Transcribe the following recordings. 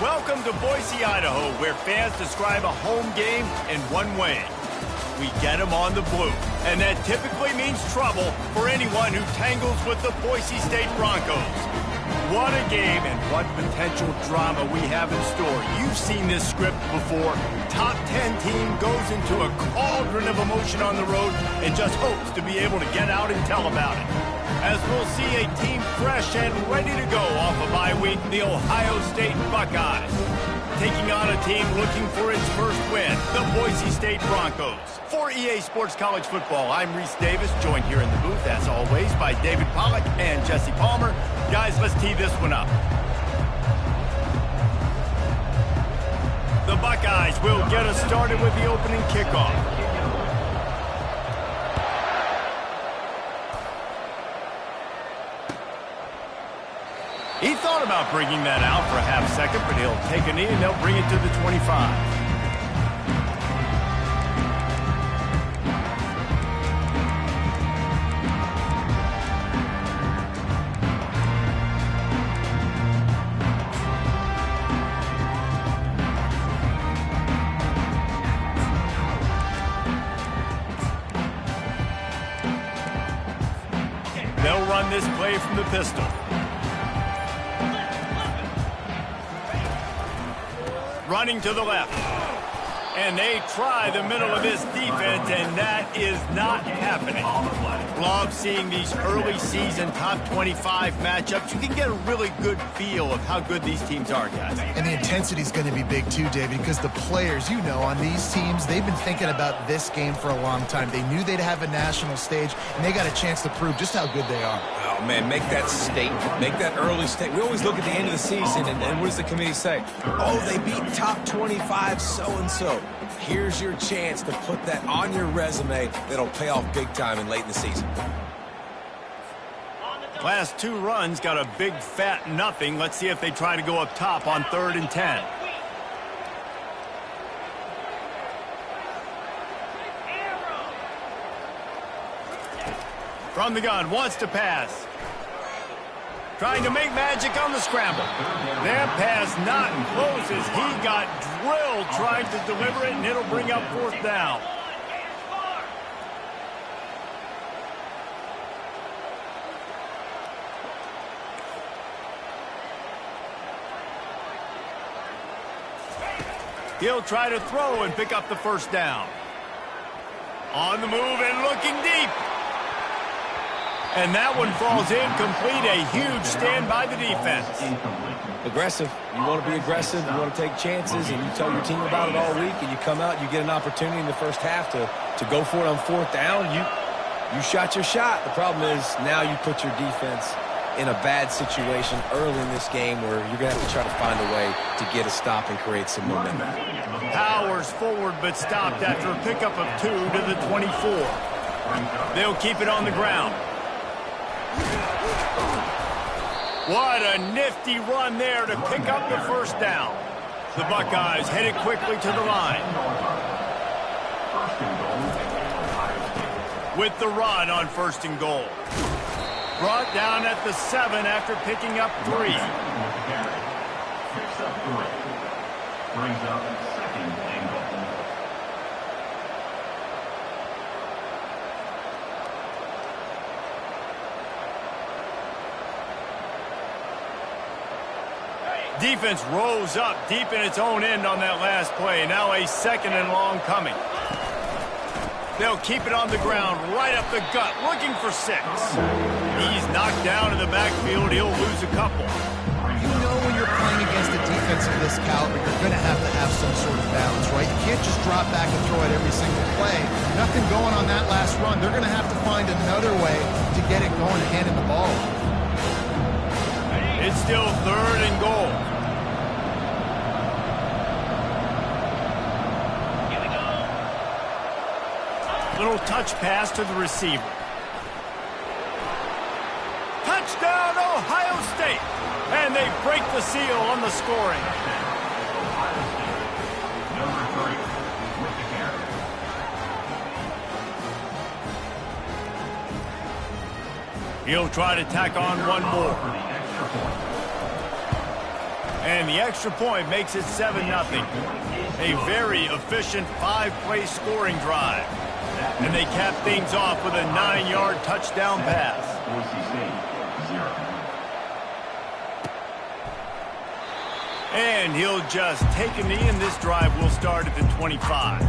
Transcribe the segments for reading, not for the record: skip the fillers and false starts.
Welcome to Boise, Idaho, where fans describe a home game in one way. We get them on the blue, and that typically means trouble for anyone who tangles with the Boise State Broncos. What a game and what potential drama we have in store. You've seen this script before. Top 10 team goes into a cauldron of emotion on the road and just hopes to be able to get out and tell about it. As we'll see a team fresh and ready to go off a bye week, the Ohio State Buckeyes, taking on a team looking for its first win, the Boise State Broncos. For EA Sports College Football, I'm Reese Davis, joined here in the booth, as always, by David Pollack and Jesse Palmer. Guys, let's tee this one up. The Buckeyes will get us started with the opening kickoff. He thought about bringing that out for a half second, but he'll take a knee and they'll bring it to the 25. They'll run this play from the pistol. Running to the left. And they try the middle of this defense, and that is not happening. Love seeing these early season top 25 matchups. You can get a really good feel of how good these teams are, guys. And the intensity is going to be big too, David, because the players, you know, on these teams, they've been thinking about this game for a long time. They knew they'd have a national stage, and they got a chance to prove just how good they are. Oh, man, make that statement. Make that early statement. We always look at the end of the season, and what does the committee say? Oh, they beat top 25 so-and-so. Here's your chance to put that on your resume that'll pay off big time and late in the season. Last two runs got a big fat nothing. Let's see if they try to go up top on 3rd and 10. From the gun, wants to pass. Trying to make magic on the scramble. That pass not closes. He got drilled trying to deliver it, and it'll bring up 4th down. He'll try to throw and pick up the 1st down. On the move and looking deep. And that one falls incomplete. A huge stand by the defense. Aggressive. You want to be aggressive. You want to take chances, and you tell your team about it all week, and you come out, you get an opportunity in the first half to go for it on 4th down. You shot your shot. The problem is now you put your defense in a bad situation early in this game where you're going to have to try to find a way to get a stop and create some momentum. Powers forward, but stopped after a pickup of 2 to the 24. They'll keep it on the ground. What a nifty run there to pick up the 1st down. The Buckeyes headed quickly to the line. With the run on 1st and goal. Brought down at the 7 after picking up 3. Picks up 3. Brings up 2nd and goal. Defense rose up deep in its own end on that last play. Now a 2nd and long coming. They'll keep it on the ground, right up the gut, looking for 6. He's knocked down in the backfield. He'll lose a couple. You know when you're playing against a defense of this caliber, you're going to have some sort of balance, right? You can't just drop back and throw it every single play. Nothing going on that last run. They're going to have to find another way to get it going and handing the ball. It's still 3rd and goal. Little touch pass to the receiver. Touchdown, Ohio State! And they break the seal on the scoring. Ohio State, number 3, with the carry. He'll try to tack on one more. And the extra point makes it 7-0. A very efficient 5-play scoring drive. And they cap things off with a 9-yard touchdown pass. Boise State, 0. And he'll just take a knee, and this drive will start at the 25.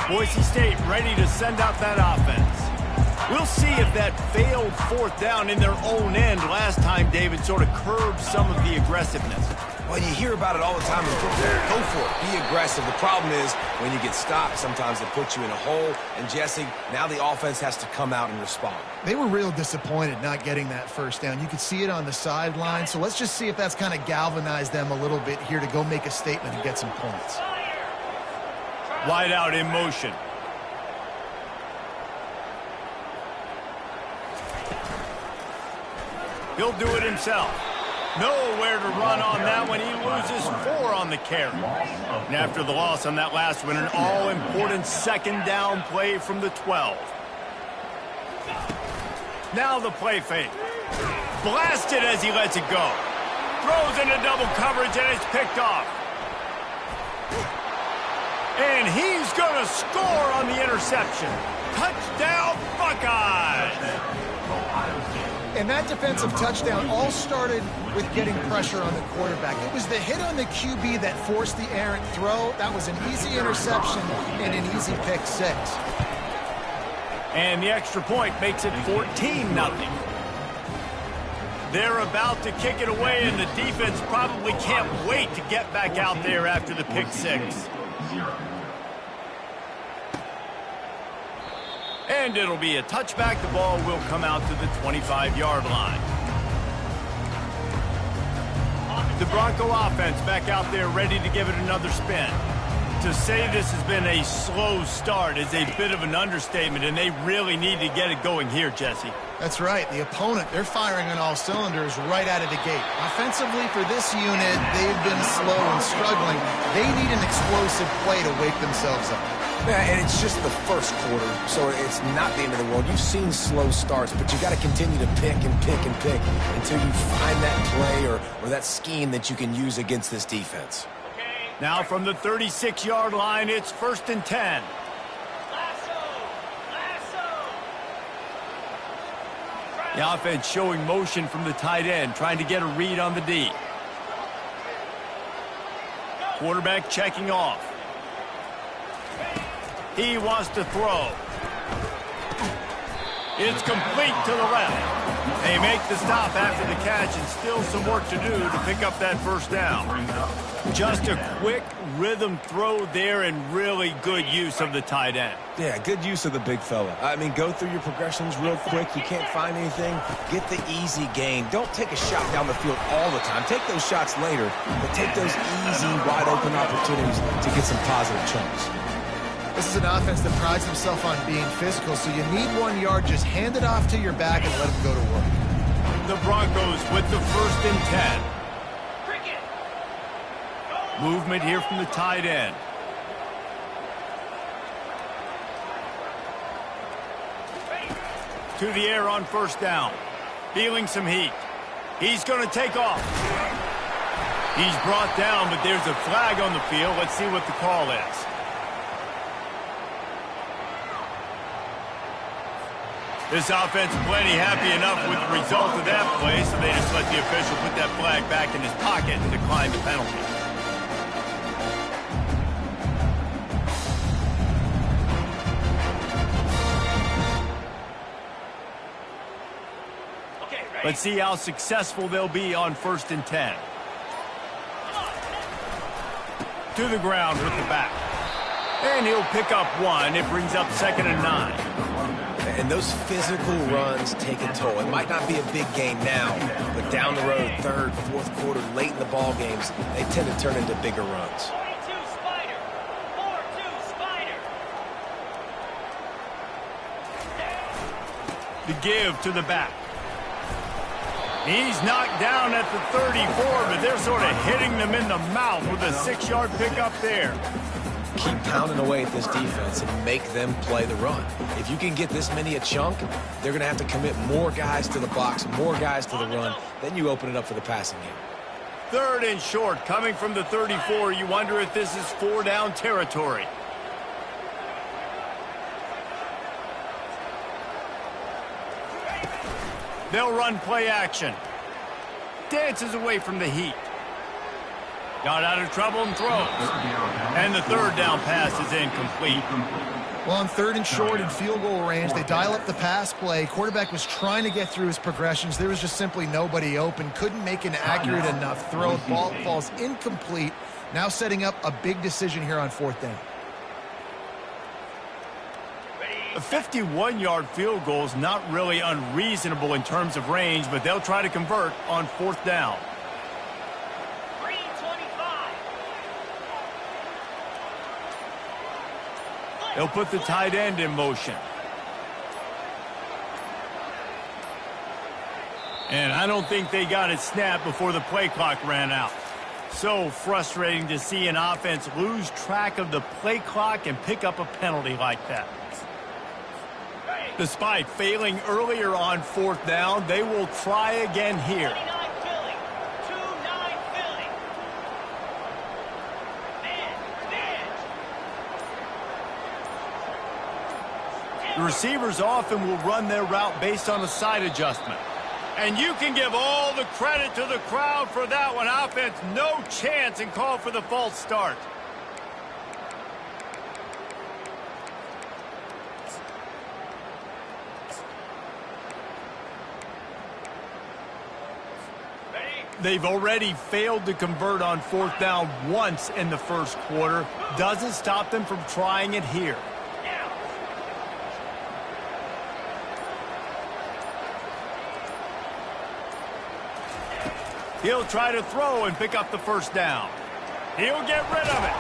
Boise State ready to send out that offense. We'll see if that failed 4th down in their own end last time, David, sort of curbed some of the aggressiveness. Well, you hear about it all the time in football. Go for it. Be aggressive. The problem is when you get stopped, sometimes it puts you in a hole. And, Jesse, now the offense has to come out and respond. They were real disappointed not getting that 1st down. You could see it on the sideline. So let's just see if that's kind of galvanized them a little bit here to go make a statement and get some points. Wide out in motion. He'll do it himself. Nowhere to run on that one. He loses 4 on the carry. And after the loss on that last one, an all-important 2nd down play from the 12. Now the play fake. Blasted as he lets it go. Throws into double coverage, and it's picked off. And he's going to score on the interception. Touchdown, Buckeyes! And that defensive touchdown all started with getting pressure on the quarterback. It was the hit on the QB that forced the errant throw. That was an easy interception and an easy pick 6. And the extra point makes it 14-0. They're about to kick it away, and the defense probably can't wait to get back out there after the pick 6. And it'll be a touchback. The ball will come out to the 25-yard line. The Bronco offense back out there ready to give it another spin. To say this has been a slow start is a bit of an understatement, and they really need to get it going here, Jesse. That's right. The opponent, they're firing on all cylinders right out of the gate. Offensively for this unit, they've been slow and struggling. They need an explosive play to wake themselves up. Yeah, and it's just the first quarter, so it's not the end of the world. You've seen slow starts, but you got to continue to pick and pick and pick until you find that play or that scheme that you can use against this defense. Now from the 36-yard line, it's 1st and 10. The offense showing motion from the tight end, trying to get a read on the D. Quarterback checking off. He wants to throw. It's complete to the left. They make the stop after the catch, and still some work to do to pick up that 1st down. Just a quick rhythm throw there, and really good use of the tight end. Yeah, good use of the big fella. I mean, go through your progressions real quick. You can't find anything. Get the easy gain. Don't take a shot down the field all the time. Take those shots later, but take those easy, wide-open opportunities to get some positive chunks. This is an offense that prides himself on being physical, so you need 1 yard. Just hand it off to your back and let him go to work. The Broncos with the 1st and 10. Movement here from the tight end. To the air on 1st down. Feeling some heat. He's going to take off. He's brought down, but there's a flag on the field. Let's see what the call is. This offense plenty happy enough with the result of that play, so they just let the official put that flag back in his pocket and decline the penalty. Let's see how successful they'll be on 1st and 10. To the ground with the back. And he'll pick up 1. It brings up 2nd and 9. And those physical runs take a toll. It might not be a big game now, but down the road, 3rd, 4th quarter, late in the ball games, they tend to turn into bigger runs. The give to the back. He's knocked down at the 34, but they're sort of hitting them in the mouth with a 6-yard pickup there. keep pounding away at this defense and make them play the run. If you can get this many a chunk, they're going to have to commit more guys to the box, more guys to the run. Then you open it up for the passing game. 3rd and short, coming from the 34. You wonder if this is 4-down territory. They'll run play action. Dances away from the heat. Got out of trouble and throws. And the 3rd down pass is incomplete. Well, on 3rd and short and field goal range, they dial up the pass play. Quarterback was trying to get through his progressions. There was just simply nobody open. Couldn't make an accurate enough throw. Ball falls incomplete. Now setting up a big decision here on 4th down. A 51-yard field goal is not really unreasonable in terms of range, but they'll try to convert on 4th down. They'll put the tight end in motion. And I don't think they got it snapped before the play clock ran out. So frustrating to see an offense lose track of the play clock and pick up a penalty like that. Despite failing earlier on 4th down, they will try again here. The receivers often will run their route based on a side adjustment. And you can give all the credit to the crowd for that one. Offense, no chance, and call for the false start. They've already failed to convert on 4th down once in the 1st quarter. Doesn't stop them from trying it here. He'll try to throw and pick up the 1st down. He'll get rid of it.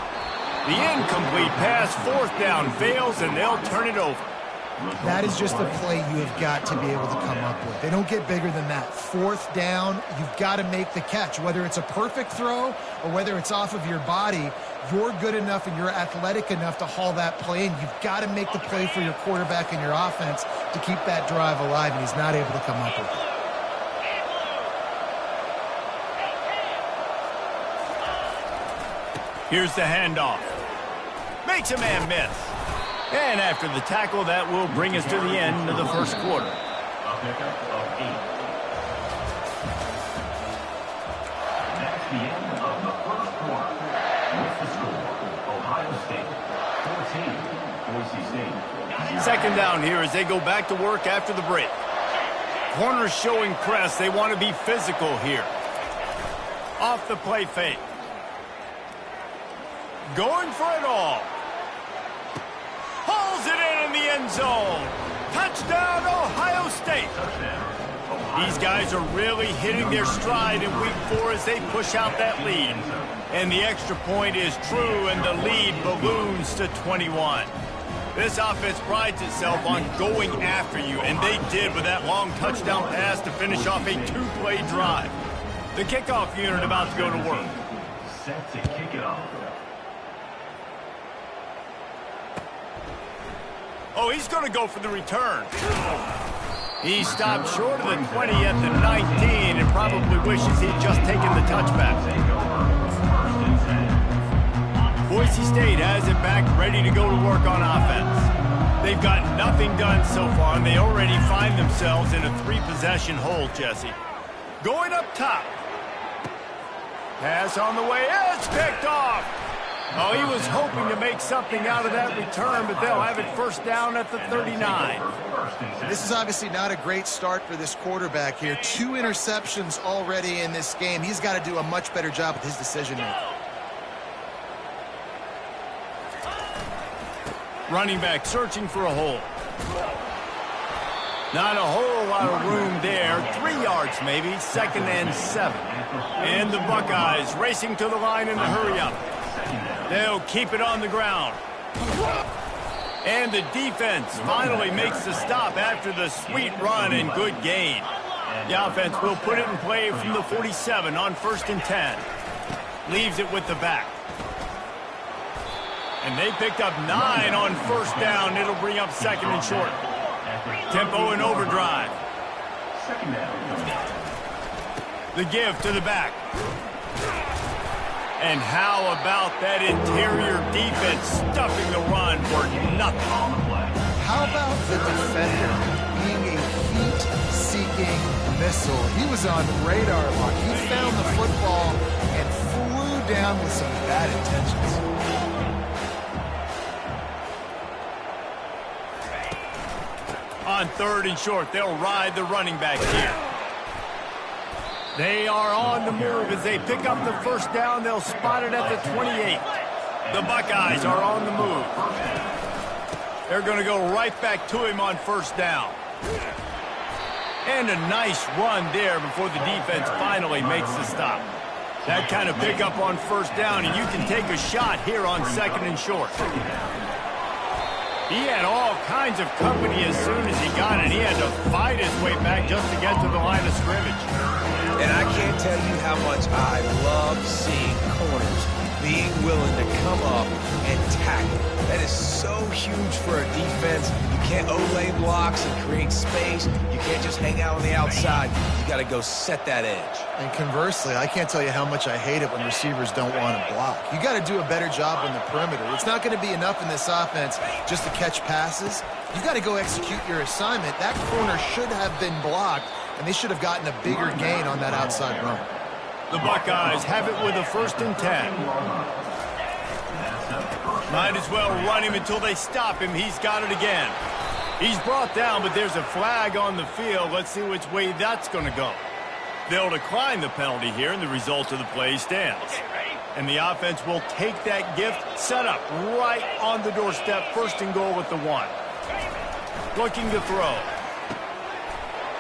The incomplete pass, 4th down, fails, and they'll turn it over. That is just a play you have got to be able to come up with. They don't get bigger than that. 4th down, you've got to make the catch. Whether it's a perfect throw or whether it's off of your body, you're good enough and you're athletic enough to haul that play in. You've got to make the play for your quarterback and your offense to keep that drive alive, and he's not able to come up with it. Here's the handoff. Makes a man miss. And after the tackle, that will bring us to the end of the 1st quarter. A pickup of 8. That's the end of the 1st quarter. What's the score? Ohio State 14, Boise State. 2nd down here as they go back to work after the break. Corners showing press. They want to be physical here. Off the play fake. Going for it all. Pulls it in the end zone. Touchdown, Ohio State. These guys are really hitting their stride in week 4 as they push out that lead. And the extra point is true, and the lead balloons to 21. This offense prides itself on going after you, and they did with that long touchdown pass to finish off a 2-play drive. The kickoff unit about to go to work. Set to kick it off. Oh, he's going to go for the return. He stopped short of the 20 at the 19 and probably wishes he'd just taken the touchback. Boise State has it back, ready to go to work on offense. They've got nothing done so far, and they already find themselves in a 3-possession hole, Jesse. Going up top. Pass on the way. It's picked off. Oh, he was hoping to make something out of that return, but they'll have it 1st down at the 39. This is obviously not a great start for this quarterback here. 2 interceptions already in this game. He's got to do a much better job with his decision-making. Running back searching for a hole. Not a whole lot of room there. 3 yards maybe, 2nd and 7. And the Buckeyes racing to the line in the hurry-up. They'll keep it on the ground. And the defense finally makes the stop after the sweet run and good gain. The offense will put it in play from the 47 on 1st and 10. Leaves it with the back. And they picked up 9 on first down. It'll bring up second and short. Tempo and overdrive. Second down. The give to the back. And how about that interior defense stuffing the run for nothing? On the play. How about the defender being a heat-seeking missile? He was on radar lock. He found the football and flew down with some bad intentions. On third and short, they'll ride the running back here. They are on the move as they pick up the first down. They'll spot it at the 28. The Buckeyes are on the move. They're going to go right back to him on first down. And a nice run there before the defense finally makes the stop. That kind of pickup on first down, and you can take a shot here on second and short. He had all kinds of company as soon as he got it. He had to fight his way back just to get to the line of scrimmage. And I can't tell you how much I love seeing corners being willing to come up and tackle. That is so huge for a defense. You can't O-lay blocks and create space. You can't just hang out on the outside. You got to go set that edge. And conversely, I can't tell you how much I hate it when receivers don't want to block. You got to do a better job on the perimeter. It's not going to be enough in this offense just to catch passes. You got to go execute your assignment. That corner should have been blocked, and they should have gotten a bigger gain on that outside run. The Buckeyes have it with a 1st and 10. Might as well run him until they stop him. He's got it again. He's brought down, but there's a flag on the field. Let's see which way that's going to go. They'll decline the penalty here, and the result of the play stands. And the offense will take that gift, set up right on the doorstep, 1st and goal at the 1. Looking to throw.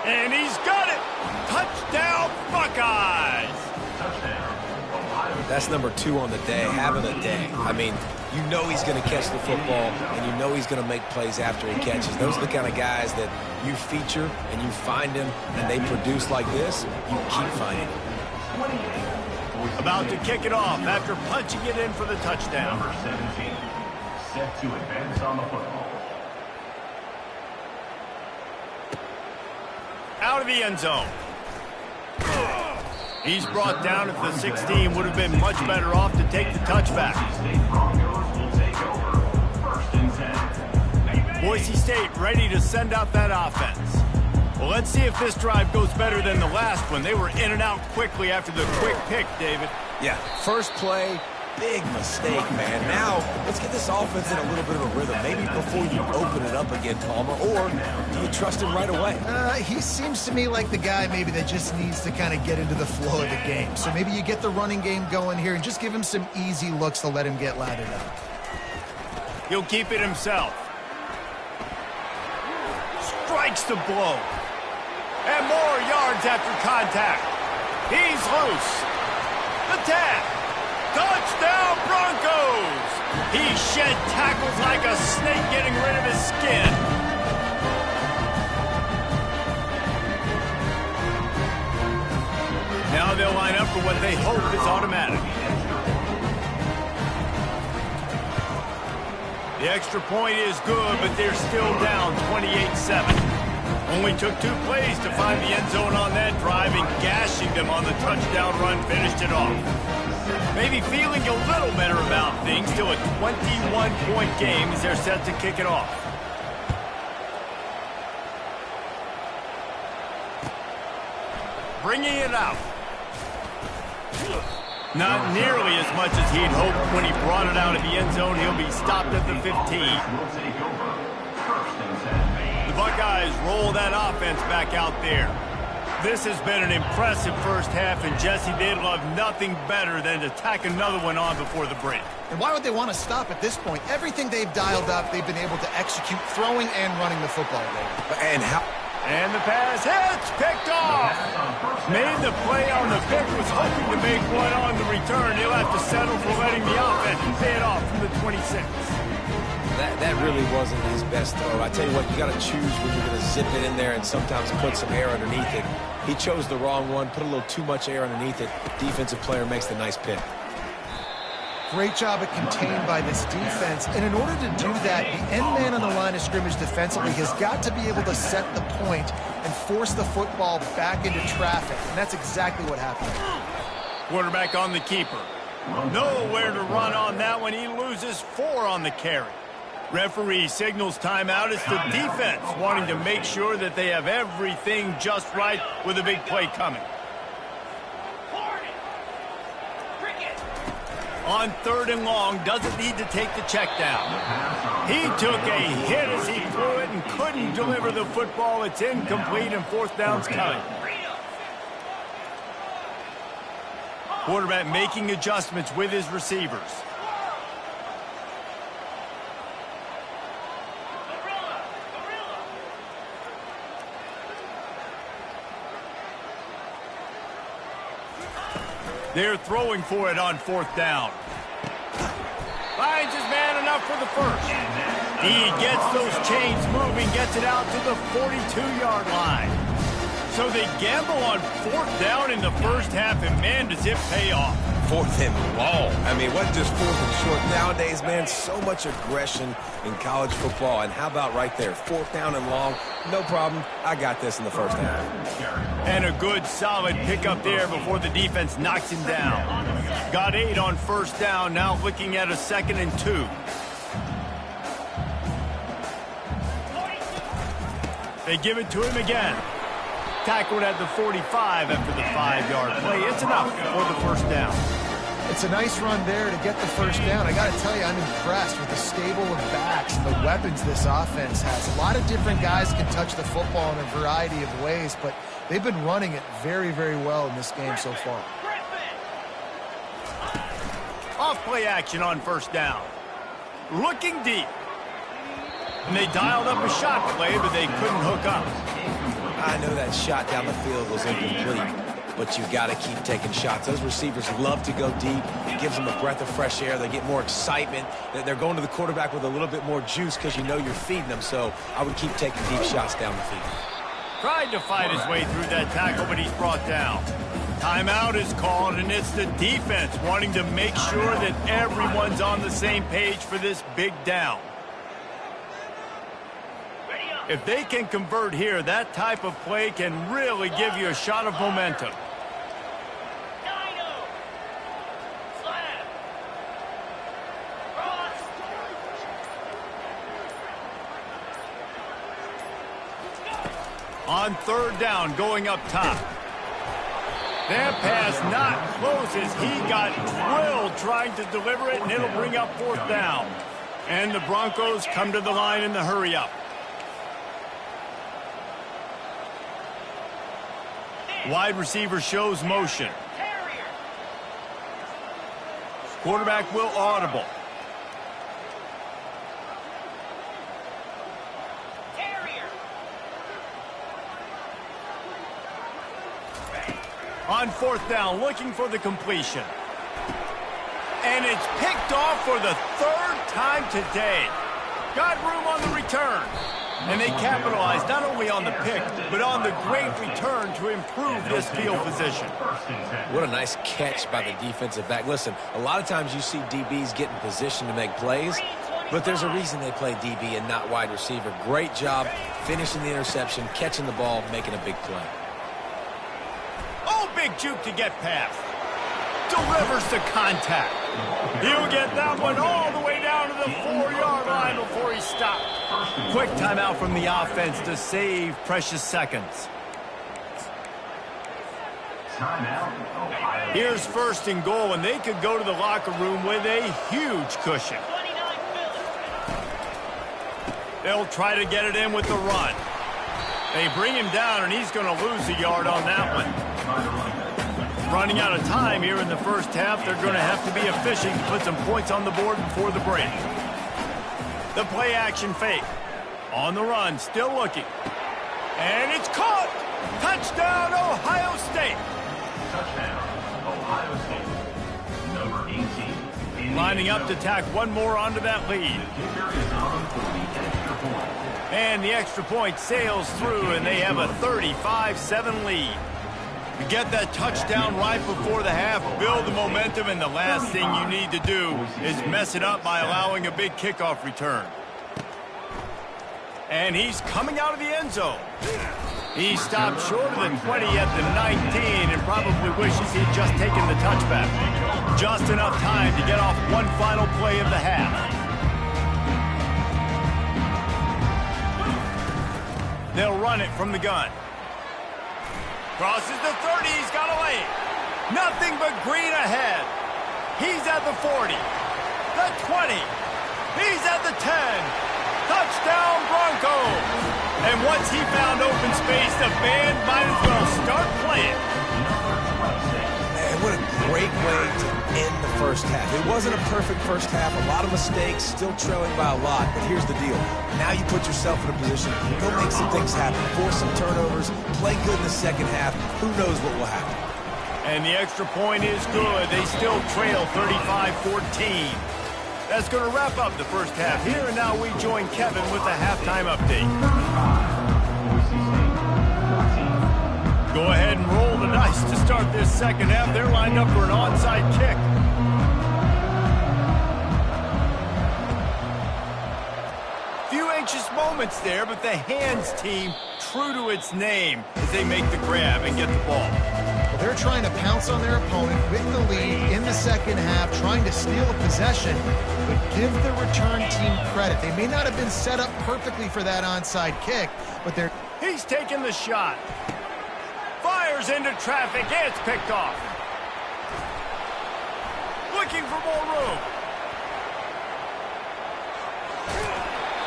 And he's got it! Touchdown, Buckeyes! That's number 2 on the day, having a day. I mean, you know he's going to catch the football, and you know he's going to make plays after he catches. Those are the kind of guys that you feature, and you find him, and they produce like this, you keep finding them. About to kick it off after punching it in for the touchdown. Number 17, set to advance on the football. Out of the end zone. He's brought down at the 16. Would have been much better off to take the touchback. Boise State ready to send out that offense. Well, let's see if this drive goes better than the last one. They were in and out quickly after the quick pick, David. Yeah, first play, big mistake, man. Now, let's get this offense in a little bit of a rhythm. Maybe before you open it up again, Palmer, or do you trust him right away? He seems to me like the guy maybe that just needs to kind of get into the flow of the game. So maybe you get the running game going here and just give him some easy looks to let him get lathered up. He'll keep it himself. Strikes the blow. And more yards after contact. He's loose. The tap. Touchdown, Broncos! He shed tackles like a snake getting rid of his skin. Now they'll line up for what they hope is automatic. The extra point is good, but they're still down 28-7. Only took 2 plays to find the end zone on that drive, and gashing them on the touchdown run finished it off. Maybe feeling a little better about things, still a 21-point game as they're set to kick it off. Bringing it out. Not nearly as much as he'd hoped when he brought it out of the end zone. He'll be stopped at the 15. The Buckeyes roll that offense back out there. This has been an impressive first half, and Jesse, they'd love nothing better than to tack another one on before the break. And why would they want to stop at this point? Everything they've dialed up, they've been able to execute throwing and running the football game. And the pass hits, picked off. Made the play on the pick, was hoping to make one on the return. He'll have to settle for letting the offense pay it off from the 26. That really wasn't his best throw. I tell you what, you got to choose when you're going to zip it in there and sometimes put some air underneath it. He chose the wrong one, put a little too much air underneath it. Defensive player makes the nice pick. Great job at contained by this defense. And in order to do that, the end man on the line of scrimmage defensively has got to be able to set the point and force the football back into traffic. And that's exactly what happened. Quarterback on the keeper. Nowhere to run on that one. He loses 4 on the carry. Referee signals timeout. It's the defense wanting to make sure that they have everything just right with a big play coming. On 3rd and long, doesn't need to take the check down. He took a hit as he threw it and couldn't deliver the football. It's incomplete and 4th down's coming. Quarterback making adjustments with his receivers. They're throwing for it on 4th down. Finds his man enough for the first. He gets those chains moving, gets it out to the 42-yard line. So they gamble on 4th down in the first half, and man, does it pay off. 4th and long. I mean, what just 4th and short? Nowadays, man, so much aggression in college football. And how about right there, 4th down and long? No problem. I got this in the first half. And a good, solid pickup there before the defense knocks him down. Got 8 on 1st down, now looking at a 2nd and 2. They give it to him again. Tackled at the 45 after the 5-yard play. It's enough for the 1st down. It's a nice run there to get the 1st down. I got to tell you, I'm impressed with the stable of backs and the weapons this offense has. A lot of different guys can touch the football in a variety of ways, but they've been running it very, very well in this game so far. Off play action on 1st down. Looking deep. And they dialed up a shot play, but they couldn't hook up. I know that shot down the field was incomplete, but you got to keep taking shots. Those receivers love to go deep. It gives them a breath of fresh air. They get more excitement. They're going to the quarterback with a little bit more juice because you know you're feeding them. So I would keep taking deep shots down the field. Tried to fight his way through that tackle, but he's brought down. Timeout is called, and it's the defense wanting to make sure that everyone's on the same page for this big down. If they can convert here, that type of play can really give you a shot of momentum. On 3rd down, going up top. That pass not close as he got drilled trying to deliver it, and it'll bring up 4th down. And the Broncos come to the line in the hurry-up. Wide receiver shows motion. Quarterback will audible. On 4th down, looking for the completion. And it's picked off for the 3rd time today. Got room on the return. And they capitalized not only on the pick, but on the great return to improve this field position. What a nice catch by the defensive back. Listen, a lot of times you see DBs get in position to make plays, but there's a reason they play DB and not wide receiver. Great job finishing the interception, catching the ball, making a big play. Oh, big juke to get past. Delivers the contact. He'll get that one all the way down to the 4-yard line before he stopped. Quick timeout from the offense to save precious seconds. Here's 1st and goal, and they could go to the locker room with a huge cushion. They'll try to get it in with the run. They bring him down, and he's going to lose a yard on that one. Running out of time here in the first half. They're going to have to be efficient to put some points on the board before the break. The play action fake. On the run, still looking. And it's caught! Touchdown, Ohio State! Touchdown, Ohio State. Number 18. Lining up to tack one more onto that lead. Kicker is on for the extra point. And the extra point sails through, and they have a 35-7 lead. You get that touchdown right before the half, build the momentum, and the last thing you need to do is mess it up by allowing a big kickoff return. And he's coming out of the end zone. He stopped short of the 20 at the 19 and probably wishes he'd just taken the touchback. Just enough time to get off one final play of the half. They'll run it from the gun. Crosses the 30, he's got a lane. Nothing but green ahead. He's at the 40, the 20, he's at the 10. Touchdown Broncos! And once he found open space, the band might as well start playing. Man, what a great way to end the first half. It wasn't a perfect first half, a lot of mistakes, still trailing by a lot, but here's the deal. Now you put yourself in a position, go make some things happen, force some turnovers, play good in the second half. Who knows what will happen? And the extra point is good. They still trail 35-14. That's going to wrap up the first half here, and now we join Kevin with the halftime update. Go ahead and roll the dice to start this second half. They're lined up for an onside kick. Few anxious moments there, but the hands team true to its name as they make the grab and get the ball. They're trying to pounce on their opponent with the lead in the second half, trying to steal a possession, but give the return team credit. They may not have been set up perfectly for that onside kick, but they're... He's taking the shot. Fires into traffic. It's picked off. Looking for more room.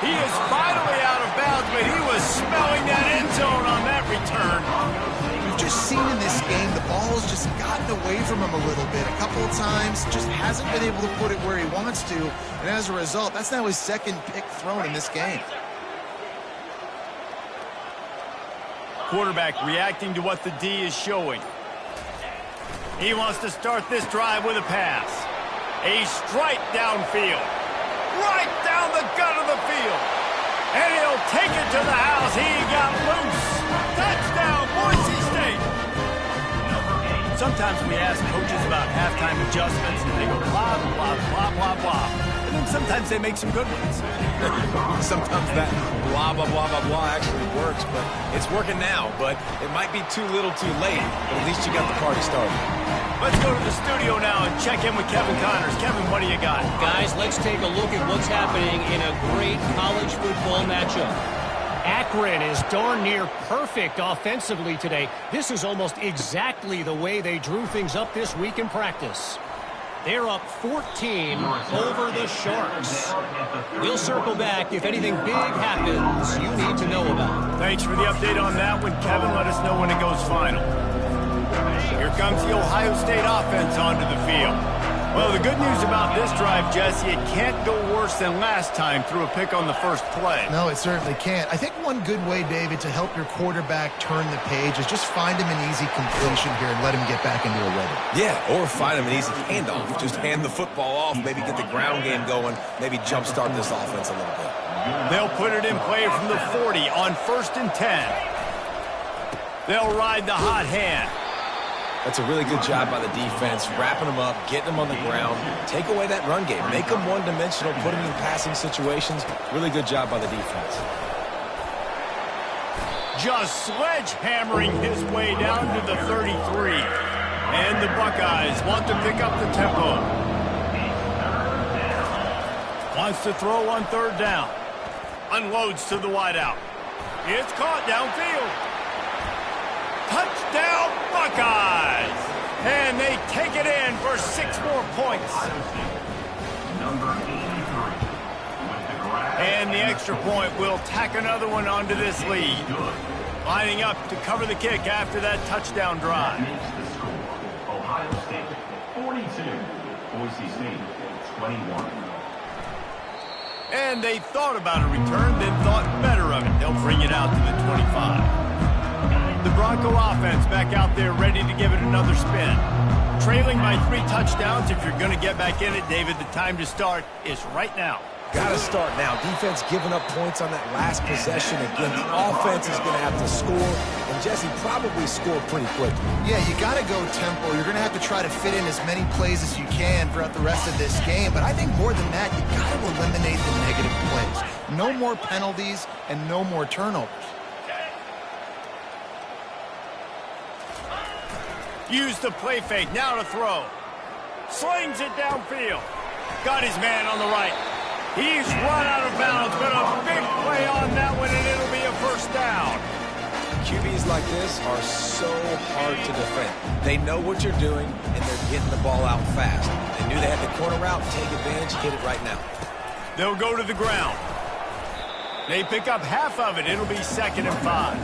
He is finally out of bounds, but he was smelling that end zone on that return. Just seen in this game, the ball has just gotten away from him a little bit. A couple of times, just hasn't been able to put it where he wants to. And as a result, that's now his second pick thrown in this game. Quarterback reacting to what the D is showing. He wants to start this drive with a pass. A strike downfield. Right down the gut of the field. And he'll take it to the house. He got loose. Touchdown, Boise State. Sometimes we ask coaches about halftime adjustments, and they go blah, blah, blah, blah, blah. And then sometimes they make some good ones. Sometimes that blah, blah, blah, blah, blah actually works, but it's working now. But it might be too little too late, but at least you got the party started. Let's go to the studio now and check in with Kevin Connors. Kevin, what do you got? Guys, let's take a look at what's happening in a great college football matchup. Akron is darn near perfect offensively today. This is almost exactly the way they drew things up this week in practice. They're up 14 over the Sharks. We'll circle back if anything big happens you need to know about. Thanks for the update on that one, Kevin. Let us know when it goes final. Here comes the Ohio State offense onto the field. Well, the good news about this drive, Jesse, it can't go worse than last time through a pick on the first play. No, it certainly can't. I think one good way, David, to help your quarterback turn the page is just find him an easy completion here and let him get back into a rhythm. Yeah, or find him an easy handoff. Just hand the football off, maybe get the ground game going, maybe jumpstart this offense a little bit. They'll put it in play from the 40 on 1st and 10. They'll ride the hot hand. That's a really good job by the defense, wrapping them up, getting them on the ground. Take away that run game. Make them one-dimensional, put them in passing situations. Really good job by the defense. Just sledgehammering his way down to the 33. And the Buckeyes want to pick up the tempo. Wants to throw on 3rd down. Unloads to the wideout. It's caught downfield. Touchdown, Buckeyes! And they take it in for 6 more points. Number 83. And the extra point will tack another one onto this lead. Lining up to cover the kick after that touchdown drive. Makes the score. Ohio State 42, Boise State 21. And they thought about a return, then thought better of it. They'll bring it out to the 25. The Bronco offense back out there ready to give it another spin. Trailing by 3 touchdowns. If you're going to get back in it, David, the time to start is right now. Got to start now. Defense giving up points on that last possession. Again, the offense is going to have to score, and Jesse probably score pretty quickly. Yeah, you got to go tempo. You're going to have to try to fit in as many plays as you can throughout the rest of this game, but I think more than that, you got to eliminate the negative plays. No more penalties and no more turnovers. Use the play fake, now to throw. Slings it downfield. Got his man on the right. He's run out of bounds, but a big play on that one, and it'll be a first down. QBs like this are so hard to defend. They know what you're doing, and they're getting the ball out fast. They knew they had the corner route. Take advantage. Hit it right now. They'll go to the ground. They pick up half of it. It'll be 2nd and 5.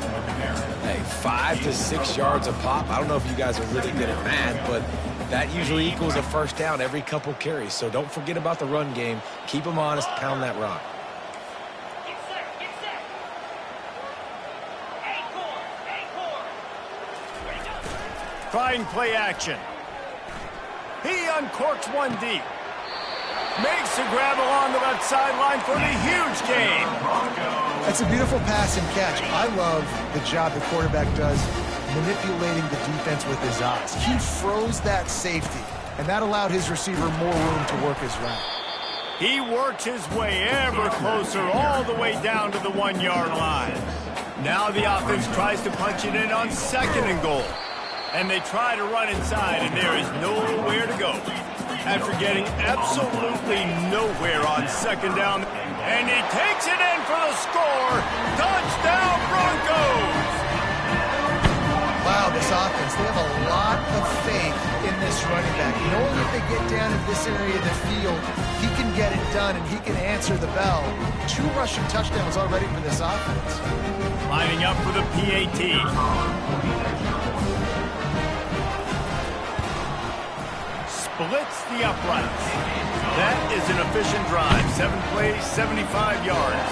Hey, 5 to 6 yards a pop. I don't know if you guys are really good at math, but that usually equals a first down every couple carries. So don't forget about the run game. Keep them honest. Pound that rock. Trying play action. He uncorks one deep. Makes a grab along the left sideline for the huge gain. That's a beautiful pass and catch. I love the job the quarterback does manipulating the defense with his eyes. He froze that safety, and that allowed his receiver more room to work his route. He works his way ever closer all the way down to the 1-yard line. Now the offense tries to punch it in on 2nd and goal. And they try to run inside, and there is nowhere to go. After getting absolutely nowhere on 2nd down, and he takes it in for the score. Touchdown, Broncos! Wow, this offense, they have a lot of faith in this running back. Knowing if they get down in this area of the field, he can get it done, and he can answer the bell. 2 rushing touchdowns already for this offense. Lining up for the PAT. Splits the uprights. That is an efficient drive. 7 plays, 75 yards.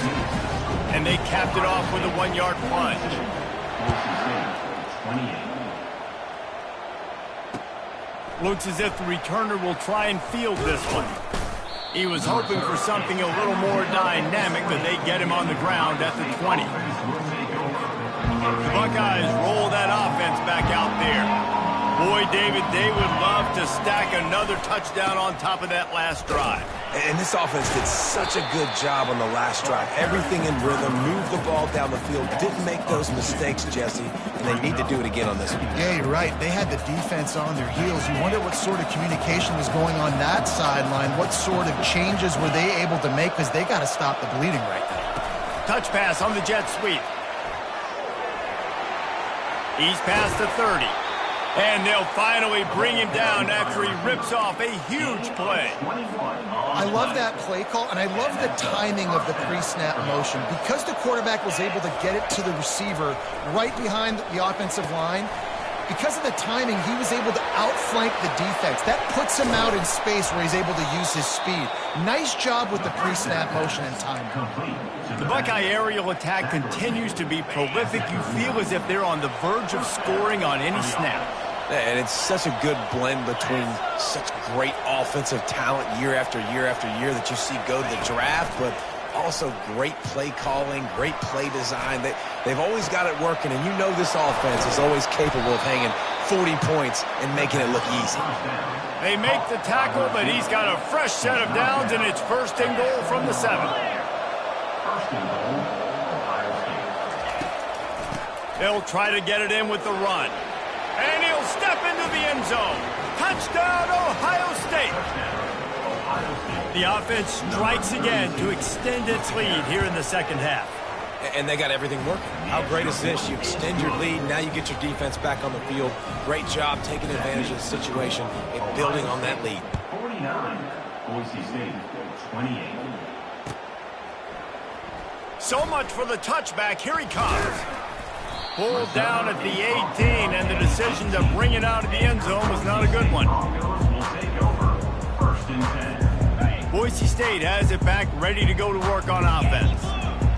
And they capped it off with a 1-yard plunge. Looks as if the returner will try and field this one. He was hoping for something a little more dynamic, but they get him on the ground at the 20. The Buckeyes roll that offense back out there. Boy, David, they would love to stack another touchdown on top of that last drive. And this offense did such a good job on the last drive. Everything in rhythm, moved the ball down the field, didn't make those mistakes, Jesse, and they need to do it again on this one. Yeah, you're right. They had the defense on their heels. You wonder what sort of communication was going on that sideline. What sort of changes were they able to make, because they got to stop the bleeding right now. Touch pass on the jet sweep. He's past the 30. And they'll finally bring him down after he rips off a huge play. I love that play call, and I love the timing of the pre-snap motion. Because the quarterback was able to get it to the receiver right behind the offensive line, because of the timing, he was able to outflank the defense. That puts him out in space where he's able to use his speed. Nice job with the pre-snap motion and timing. The Buckeye aerial attack continues to be prolific. You feel as if they're on the verge of scoring on any snap. And it's such a good blend between such great offensive talent year after year after year that you see go to the draft, but also great play calling, great play design. They've always got it working, and you know this offense is always capable of hanging 40 points and making it look easy. They make the tackle, but he's got a fresh set of downs, and it's 1st and goal from the 7. They'll try to get it in with the run. And he'll step into the end zone. Touchdown, Ohio State. The offense strikes again to extend its lead here in the 2nd half. And they got everything working. How great is this? You extend your lead, now you get your defense back on the field. Great job taking advantage of the situation and building on that lead. 49, Boise State, 28. So much for the touchback. Here he comes. Pulled down at the 18, and the decision to bring it out of the end zone was not a good one. Boise State has it back, ready to go to work on offense.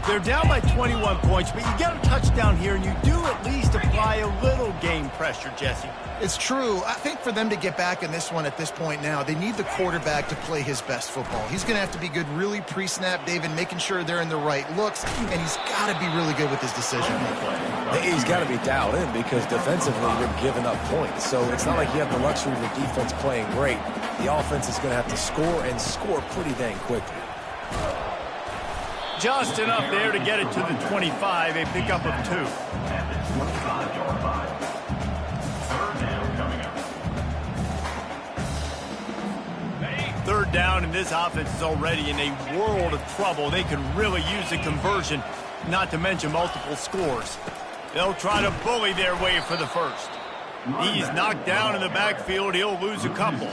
They're down by 21 points, but you get a touchdown here, and you do at least apply a little game pressure, Jesse. It's true. I think for them to get back in this one at this point now, they need the quarterback to play his best football. He's going to have to be good really pre-snap, David, making sure they're in the right looks, and he's got to be really good with his decision. He's got to be dialed in because defensively they're giving up points. So it's not like you have the luxury of the defense playing great. The offense is going to have to score and score pretty dang quickly. Just enough there to get it to the 25, a pickup of 2. At the 25-yard line. Third down coming up. Third down, and this offense is already in a world of trouble. They could really use a conversion, not to mention multiple scores. They'll try to bully their way for the first. He's knocked down in the backfield. He'll lose a couple.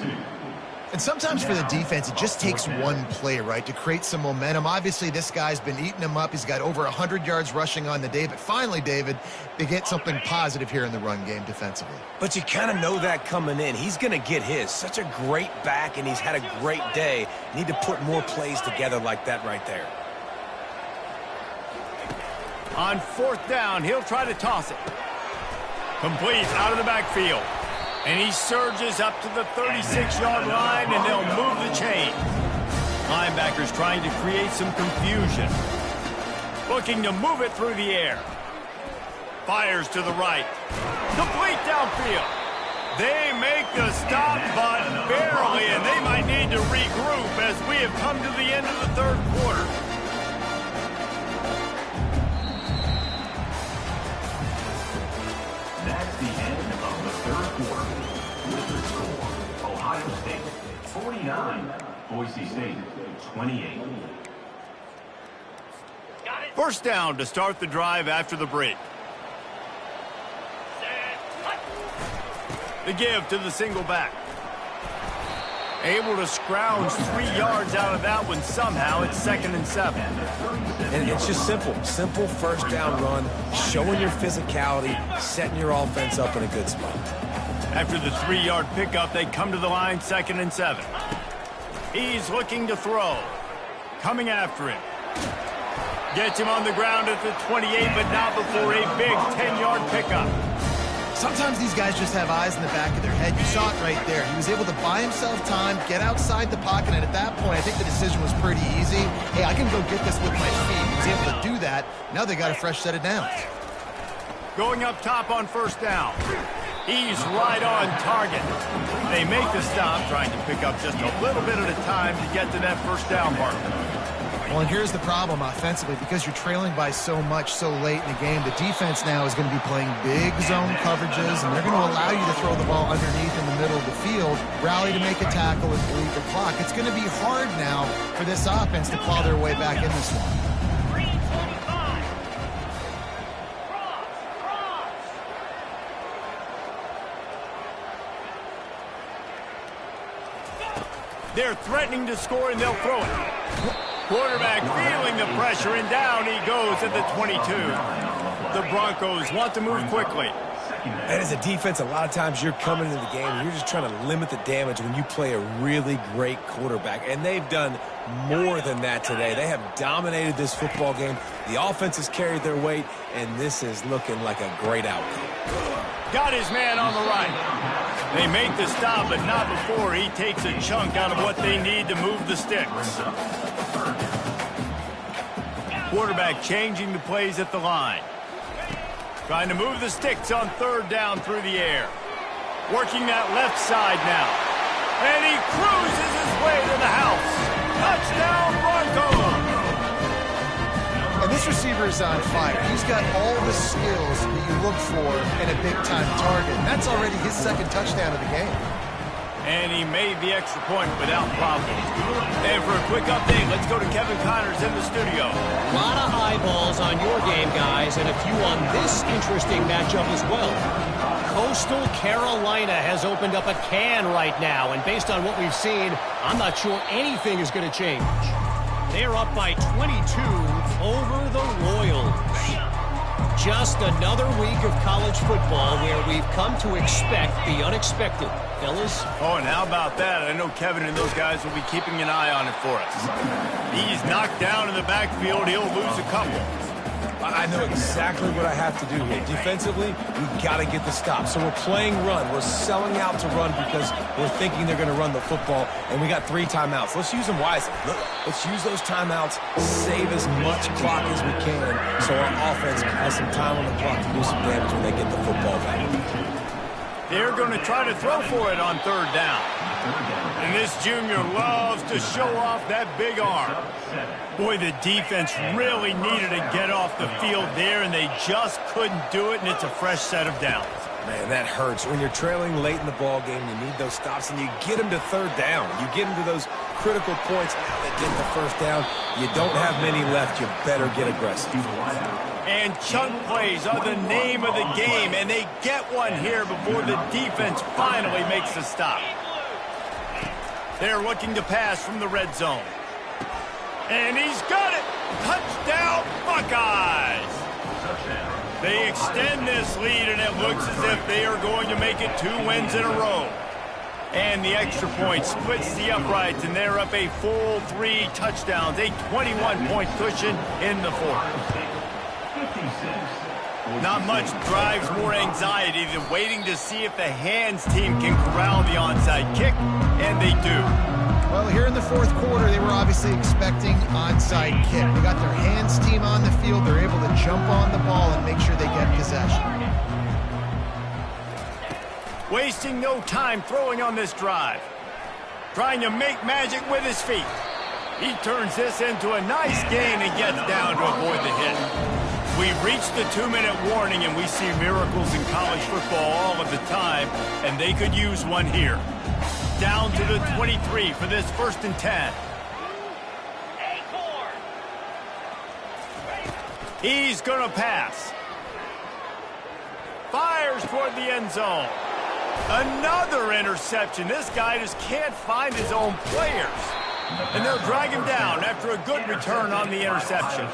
And sometimes for the defense, it just takes one play, right, to create some momentum. Obviously, this guy's been eating him up. He's got over 100 yards rushing on the day. But finally, David, they get something positive here in the run game defensively. But you kind of know that coming in. He's going to get his. Such a great back, and he's had a great day. Need to put more plays together like that right there. On fourth down, he'll try to toss it. Complete out of the backfield. And he surges up to the 36-yard line, and they'll move the chain. Linebackers trying to create some confusion. Looking to move it through the air. Fires to the right. Complete downfield. They make the stop, but barely, and they might need to regroup as we have come to the end of the third quarter. That's the end of the third quarter. With the score, Ohio State 49, Boise State 28. First down to start the drive after the break. The give to the single back. Able to scrounge 3 yards out of that one somehow. It's 2nd and 7. And it's just simple. Simple first down run, showing your physicality, setting your offense up in a good spot. After the 3-yard pickup, they come to the line, 2nd and 7. He's looking to throw. Coming after him. Gets him on the ground at the 28, but not before a big 10-yard pickup. Sometimes these guys just have eyes in the back of their head. You saw it right there. He was able to buy himself time, get outside the pocket, and at that point, I think the decision was pretty easy. Hey, I can go get this with my feet. He was able to do that. Now they got a fresh set of downs. Going up top on first down. He's right on target. They make the stop, trying to pick up just a little bit at a time to get to that first down mark. Well, and here's the problem offensively. Because you're trailing by so much so late in the game, the defense now is going to be playing big zone coverages, and they're going to allow you to throw the ball underneath in the middle of the field, rally to make a tackle, and bleed the clock. It's going to be hard now for this offense to claw their way back in this one. They're threatening to score, and they'll throw it. Quarterback feeling the pressure, and down he goes at the 22. The Broncos want to move quickly. And as a defense, a lot of times you're coming into the game and you're just trying to limit the damage when you play a really great quarterback. And they've done more than that today. They have dominated this football game. The offense has carried their weight, and this is looking like a great outcome. Got his man on the right. They make the stop, but not before he takes a chunk out of what they need to move the sticks. Quarterback changing the plays at the line. Trying to move the sticks on third down through the air. Working that left side now. And he cruises his way to the house. Touchdown, Broncos! And this receiver is on fire. He's got all the skills that you look for in a big-time target. And that's already his second touchdown of the game. And he made the extra point without problem. And for a quick update, let's go to Kevin Connors in the studio. A lot of eyeballs on your game, guys, and a few on this interesting matchup as well. Coastal Carolina has opened up a can right now, and based on what we've seen, I'm not sure anything is going to change. They're up by 22 over the Royals. Just another week of college football where we've come to expect the unexpected. fellas. Oh, and how about that? I know Kevin and those guys will be keeping an eye on it for us. He's knocked down in the backfield. He'll lose a couple. I know exactly what I have to do here. Defensively, we've got to get the stop. So we're playing run. We're selling out to run because we're thinking they're going to run the football, and we got 3 timeouts. Let's use them wisely. Let's use those timeouts, save as much clock as we can so our offense has some time on the clock to do some damage when they get the football back. They're going to try to throw for it on 3rd down. And this junior loves to show off that big arm. Boy, the defense really needed to get off the field there, and they just couldn't do it, and it's a fresh set of downs. Man, that hurts. When you're trailing late in the ball game, you need those stops, and you get them to 3rd down. You get them to those critical points. Now they get the 1st down. You don't have many left. You better get aggressive. And chunk plays are the name of the game, and they get one here before the defense finally makes the stop. They're looking to pass from the red zone. And he's got it! Touchdown, Buckeyes! They extend this lead, and it looks as if they are going to make it 2 wins in a row. And the extra point splits the uprights, and they're up a full 3 touchdowns, a 21-point cushion in the 4th. Not much drives more anxiety than waiting to see if the hands team can corral the onside kick, and they do. Well, here in the 4th quarter, they were obviously expecting onside kick. They got their hands team on the field. They're able to jump on the ball and make sure they get possession. Wasting no time throwing on this drive. Trying to make magic with his feet. He turns this into a nice gain and gets down to avoid the hit. We've reached the 2-minute warning, and we see miracles in college football all of the time, and they could use one here. Down to the 23 for this 1st and 10. He's going to pass. Fires toward the end zone. Another interception. This guy just can't find his own players. And they'll drag him down after a good return on the interception.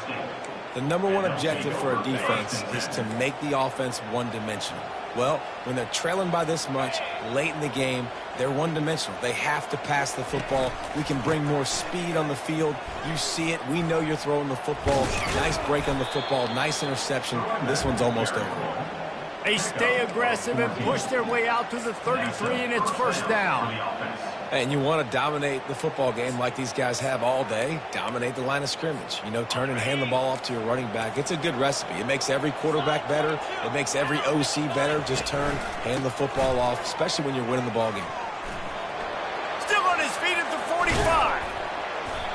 The #1 objective for a defense is to make the offense one-dimensional. Well, when they're trailing by this much, late in the game, they're one-dimensional. They have to pass the football. We can bring more speed on the field. You see it. We know you're throwing the football. Nice break on the football. Nice interception. This one's almost over. They stay aggressive and push their way out to the 33, and it's 1st down. And you want to dominate the football game like these guys have all day. Dominate the line of scrimmage. You know, turn and hand the ball off to your running back. It's a good recipe. It makes every quarterback better. It makes every OC better. Just turn, hand the football off, especially when you're winning the ball game. Still on his feet at the 45.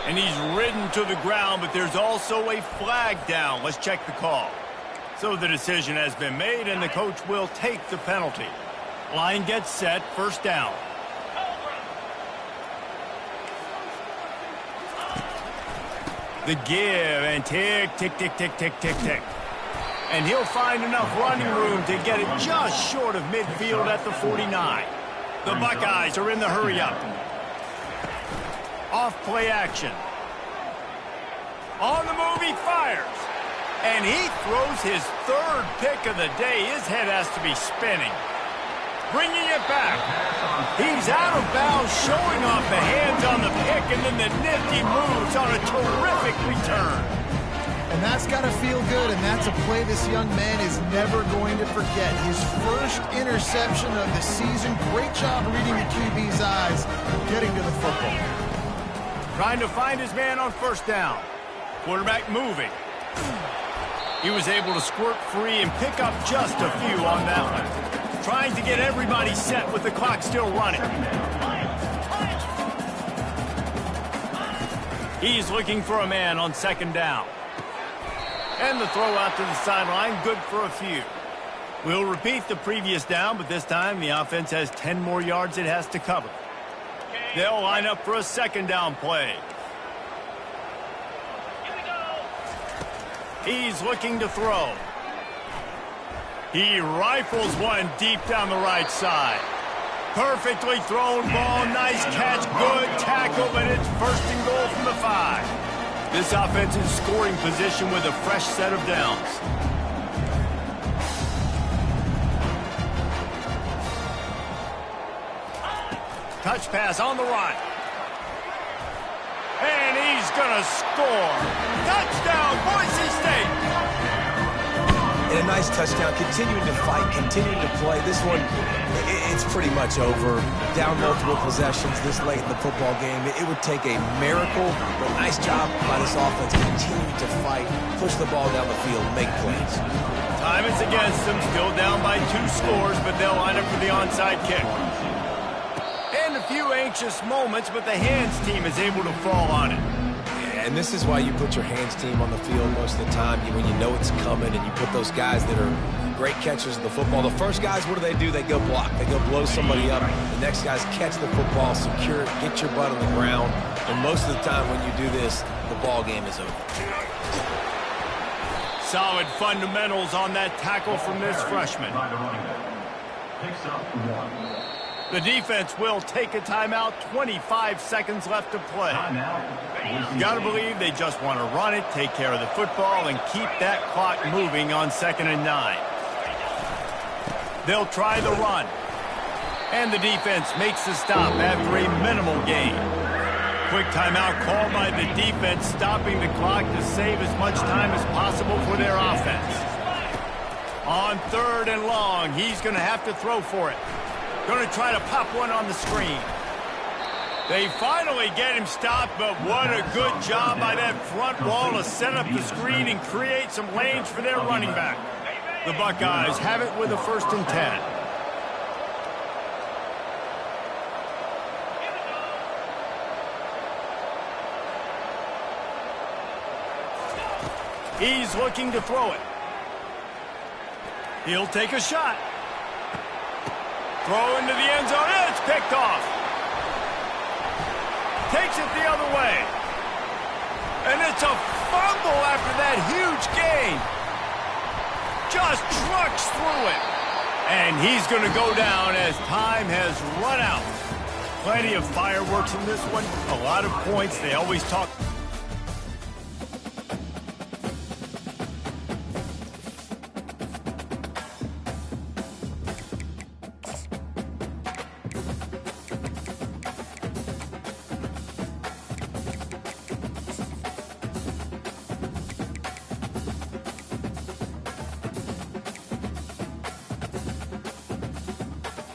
And he's ridden to the ground, but there's also a flag down. Let's check the call. So the decision has been made, and the coach will take the penalty. Line gets set, 1st down. The give and tick, tick, tick, tick, tick, tick, tick. And he'll find enough running room to get it just short of midfield at the 49. The Buckeyes are in the hurry-up. Off play action. On the move, he fires. And he throws his 3rd pick of the day. His head has to be spinning. Bringing it back. He's out of bounds, showing off the hands on the pick, and then the nifty moves on a terrific return. And that's got to feel good, and that's a play this young man is never going to forget. His 1st interception of the season. Great job reading the QB's eyes, getting to the football. Trying to find his man on 1st down. Quarterback moving. He was able to squirt free and pick up just a few on that one. Trying to get everybody set with the clock still running. He's looking for a man on 2nd down. And the throw out to the sideline, good for a few. We'll repeat the previous down, but this time the offense has 10 more yards it has to cover. They'll line up for a 2nd down play. He's looking to throw. He rifles one deep down the right side. Perfectly thrown ball, nice catch, good tackle, but it's 1st and goal from the 5. This offense is scoring position with a fresh set of downs. touch pass on the run. And he's going to score. Touchdown, Boise State. And a nice touchdown, continuing to fight, continuing to play. This one, it's pretty much over. Down multiple possessions this late in the football game. It would take a miracle, but nice job by this offense continuing to fight, push the ball down the field, make plays. Time is against them, still down by 2 scores, but they'll line up for the onside kick. And a few anxious moments, but the hands team is able to fall on it. And this is why you put your hands team on the field most of the time, when you know it's coming, and you put those guys that are great catchers of the football. The first guys, what do? They go block. They go blow somebody up. The next guys catch the football, secure it, get your butt on the ground. And most of the time when you do this, the ball game is over. Solid fundamentals on that tackle from this freshman. Picks up 1. The defense will take a timeout. 25 seconds left to play. You got to believe they just want to run it, take care of the football, and keep that clock moving on 2nd and 9. They'll try the run. And the defense makes the stop after a minimal gain. Quick timeout called by the defense, stopping the clock to save as much time as possible for their offense. On 3rd and long, he's going to have to throw for it. Going to try to pop one on the screen. They finally get him stopped, but what a good job by that front wall to set up the screen and create some lanes for their running back. The Buckeyes have it with a 1st and 10. He's looking to throw it. He'll take a shot. Throw into the end zone. It's picked off. Takes it the other way. And it's a fumble after that huge gain. Just trucks through it. And he's going to go down as time has run out. Plenty of fireworks in this one. A lot of points. They always talk.